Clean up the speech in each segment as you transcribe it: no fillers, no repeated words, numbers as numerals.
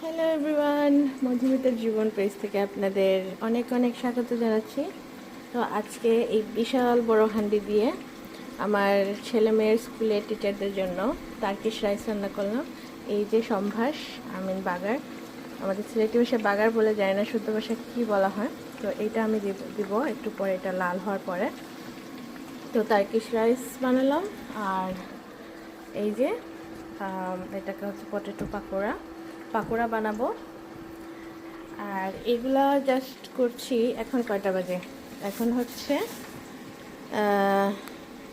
Hello everyone, মধুমিতার জীবন page থেকে আপনাদের অনেক অনেক স্বাগত জানাচ্ছি। তো আজকে এই বিশাল বড় হাঁড়ি দিয়ে আমার ছেলে মেয়ের স্কুলের টিচারদের জন্য টার্কিশ রাইস রান্না করলাম। এই যে সম্ভাস বাগার, আমাদের সিলেটি ভাষায় বাগার বলে যায় না, শুদ্ধ ভাষায় কী বলা হয়। তো এইটা আমি দিব একটু পরে, এটা লাল হওয়ার পরে। তো টার্কিশ রাইস বানালাম। আর এই যে এটাকে হচ্ছে পটেটো পাকোড়া বানাবো। আর এগুলা জাস্ট করছি। এখন কয়টা বাজে? এখন হচ্ছে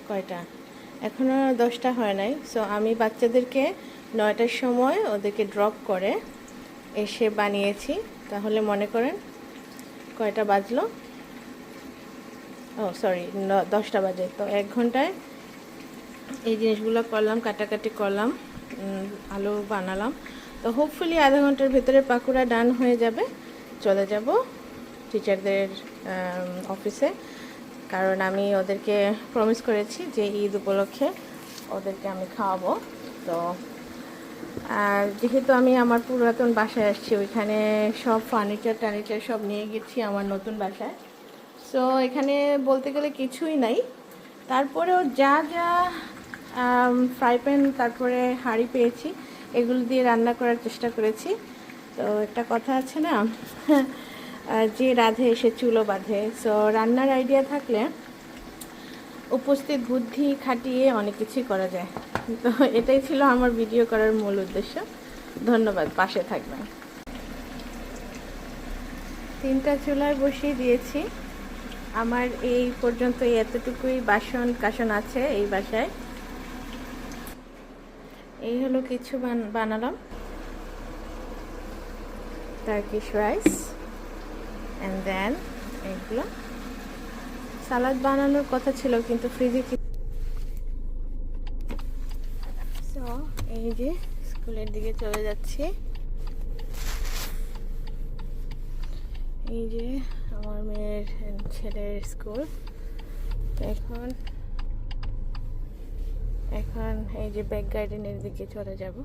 কয়টা, এখনও 10টা হয় নাই। সো আমি বাচ্চাদেরকে 9টার সময় ওদেরকে ড্রপ করে এসে বানিয়েছি। তাহলে মনে করেন কয়টা বাজলো, ও সরি 10টা বাজে। তো 1 ঘন্টায় এই জিনিসগুলো করলাম, কাটাকাটি করলাম, আলু বানালাম। তো হোপফুলি আধা ঘন্টার ভেতরে পাকোড়া ডান হয়ে যাবে। চলে যাব টিচারদের অফিসে, কারণ আমি ওদেরকে প্রমিস করেছি যে ঈদ উপলক্ষে ওদেরকে আমি খাওয়াবো। তো আর যেহেতু আমি আমার পুরাতন বাসায় আসছি, ওইখানে সব টার্নিচার সব নিয়ে গেছি আমার নতুন বাসায়। সো এখানে বলতে গেলে কিছুই নাই, তারপরেও যা যা ফ্রাই প্যান তারপরে হাঁড়ি পেয়েছি এগুলো দিয়ে রান্না করার চেষ্টা করেছি। তো একটা কথা আছে না, যে রাঁধে সে চুলো বাঁধে। সো রান্নার আইডিয়া থাকলে উপস্থিত বুদ্ধি খাটিয়ে অনেক কিছুই করা যায়। তো এটাই ছিল আমার ভিডিও করার মূল উদ্দেশ্য। ধন্যবাদ, পাশে থাকবেন। 3টা চুলায় বসিয়ে দিয়েছি। আমার এই পর্যন্ত এতটুকুই বাসন কাসন আছে এই বাসায়। এই হলো কিছু বানালাম, টার্কিশ রাইস অ্যান্ড দেন এগুলো সালাদ বানানোর কথা ছিল, কিন্তু ফ্রিজে সো এই যে স্কুলের দিকে চলে যাচ্ছি। এই যে আমার মেয়ের ছেলের স্কুল। এখন এই যে ব্যাক গার্ডেনের দিকে চলে যাব।